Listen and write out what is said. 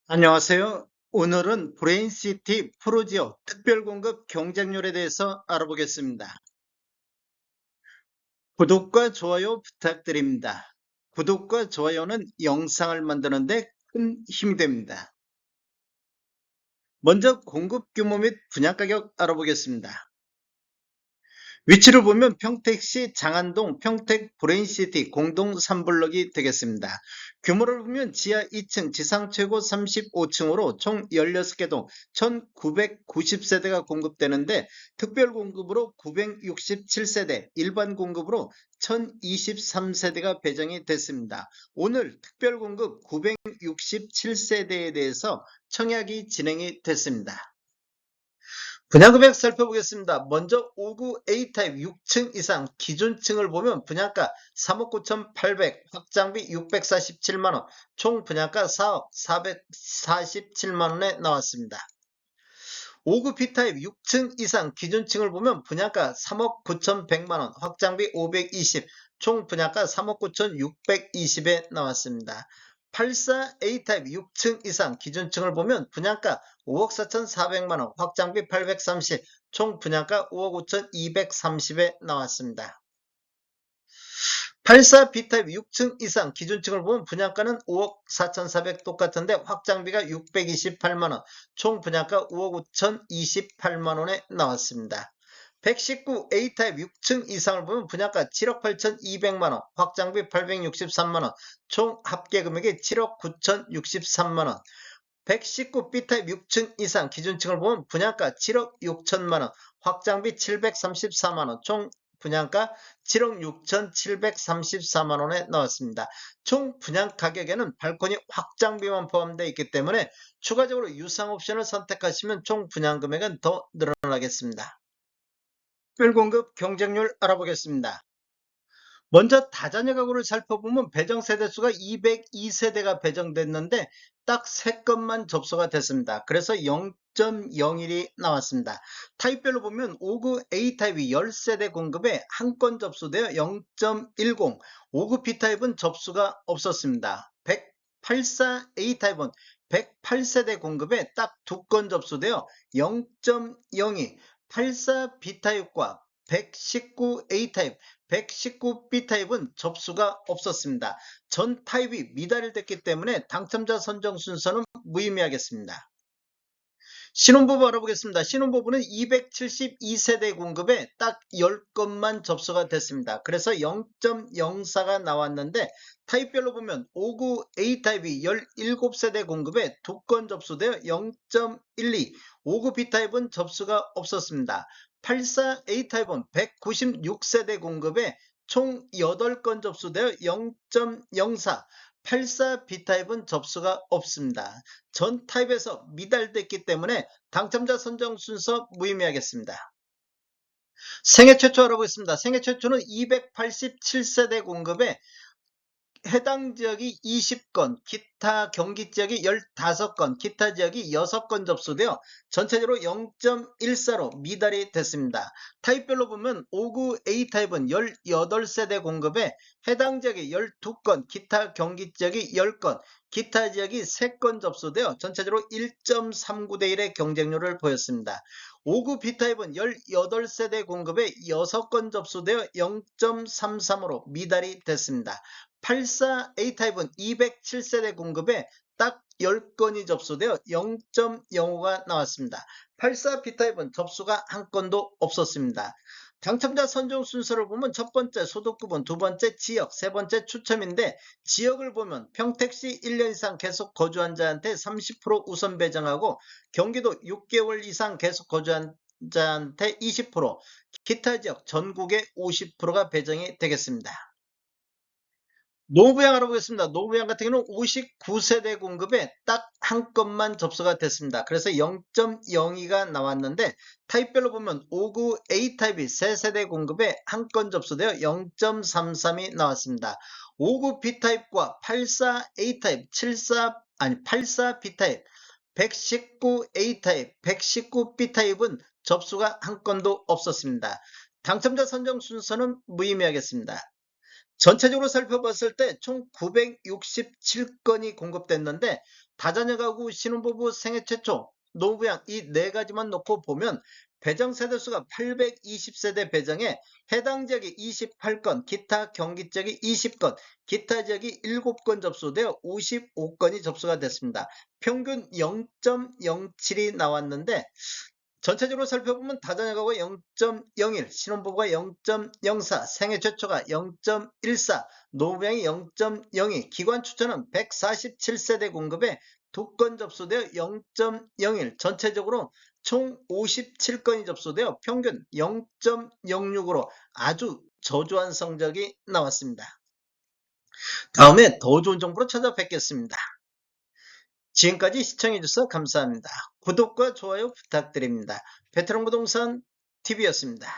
안녕하세요. 오늘은 브레인시티 프로지오 특별공급 경쟁률에 대해서 알아보겠습니다. 구독과 좋아요 부탁드립니다. 구독과 좋아요는 영상을 만드는 데 큰 힘이 됩니다. 먼저 공급 규모 및 분양 가격 알아보겠습니다. 위치를 보면 평택시 장안동 평택 브레인시티 공동 3블럭이 되겠습니다. 규모를 보면 지하 2층 지상 최고 35층으로 총 16개 동 1990세대가 공급되는데 특별 공급으로 967세대, 일반 공급으로 1023세대가 배정이 됐습니다. 오늘 특별 공급 967세대에 대해서 청약이 진행이 됐습니다. 분양금액 살펴보겠습니다. 먼저 5구 A타입 6층 이상 기준층을 보면 분양가 3억 9,800, 확장비 647만원, 총 분양가 4억 447만원에 나왔습니다. 5구 B타입 6층 이상 기준층을 보면 분양가 3억 9,100만원, 확장비 520, 총 분양가 3억 9,620에 나왔습니다. 84 A타입 6층 이상 기준층을 보면 분양가 5억 4,400만원, 확장비 830, 총 분양가 5억 5,230에 나왔습니다. 84 B타입 6층 이상 기준층을 보면 분양가는 5억 4,400 똑같은데 확장비가 628만원, 총 분양가 5억 5,028만원에 나왔습니다. 119 A타입 6층 이상을 보면 분양가 7억 8,200만원, 확장비 863만원, 총 합계금액이 7억 9,063만원. 119 B타입 6층 이상 기준층을 보면 분양가 7억 6천만원, 확장비 734만원, 총 분양가 7억 6,734만원에 나왔습니다. 총 분양 가격에는 발코니 확장비만 포함되어 있기 때문에 추가적으로 유상 옵션을 선택하시면 총 분양 금액은 더 늘어나겠습니다. 특별공급 경쟁률 알아보겠습니다. 먼저 다자녀 가구를 살펴보면 배정 세대수가 202세대가 배정됐는데 딱 3건만 접수가 됐습니다. 그래서 0.01이 나왔습니다. 타입별로 보면 5구 A타입이 10세대 공급에 한 건 접수되어 0.10, 5구 B타입은 접수가 없었습니다. 184 A타입은 108세대 공급에 딱 2건 접수되어 0.02, 84 B타입과 119 A타입, 119 B타입은 접수가 없었습니다. 전 타입이 미달이 됐기 때문에 당첨자 선정 순서는 무의미하겠습니다. 신혼부부 알아보겠습니다. 신혼부부는 272세대 공급에 딱 10건만 접수가 됐습니다. 그래서 0.04가 나왔는데 타입별로 보면 5구 A타입이 17세대 공급에 2건 접수되어 0.12, 5구 B타입은 접수가 없었습니다. 84 A타입은 196세대 공급에 총 8건 접수되어 0.04, 84 B타입은 접수가 없습니다. 전 타입에서 미달됐기 때문에 당첨자 선정 순서 무의미하겠습니다. 생애 최초 알아보겠습니다. 생애 최초는 287세대 공급에 해당 지역이 20건, 기타 경기 지역이 15건, 기타 지역이 6건 접수되어 전체적으로 0.14로 미달이 됐습니다. 타입별로 보면 5구 A타입은 18세대 공급에 해당 지역이 12건, 기타 경기 지역이 10건, 기타 지역이 3건 접수되어 전체적으로 1.39대 1의 경쟁률을 보였습니다. 5구 B타입은 18세대 공급에 6건 접수되어 0.33으로 미달이 됐습니다. 84 A타입은 207세대 공급에 딱 10건이 접수되어 0.05가 나왔습니다. 84 B타입은 접수가 한 건도 없었습니다. 당첨자 선정 순서를 보면 첫 번째 소득구분, 두 번째 지역, 세 번째 추첨인데 지역을 보면 평택시 1년 이상 계속 거주한 자한테 30% 우선 배정하고 경기도 6개월 이상 계속 거주한 자한테 20%, 기타 지역 전국에 50%가 배정이 되겠습니다. 노부양 알아보겠습니다. 노부양 같은 경우는 59세대 공급에 딱 한 건만 접수가 됐습니다. 그래서 0.02가 나왔는데 타입별로 보면 59 A타입이 3세대 공급에 한 건 접수되어 0.33이 나왔습니다. 59 B타입과 84 A타입, 84 B타입, 119 A타입, 119 B타입은 접수가 한 건도 없었습니다. 당첨자 선정 순서는 무의미하겠습니다. 전체적으로 살펴봤을 때 총 967건이 공급됐는데 다자녀 가구 신혼부부 생애 최초 노부양 이 네 가지만 놓고 보면 배정 세대수가 820세대 배정에 해당 지역이 28건, 기타 경기 지역이 20건, 기타 지역이 7건 접수되어 55건이 접수가 됐습니다. 평균 0.07이 나왔는데 전체적으로 살펴보면 다자녀 가구가 0.01, 신혼부부가 0.04, 생애 최초가 0.14, 노부양이 0.02, 기관 추천은 147세대 공급에 2건 접수되어 0.01, 전체적으로 총 57건이 접수되어 평균 0.06으로 아주 저조한 성적이 나왔습니다. 다음에 더 좋은 정보로 찾아뵙겠습니다. 지금까지 시청해주셔서 감사합니다. 구독과 좋아요 부탁드립니다. 베테랑 부동산 TV였습니다.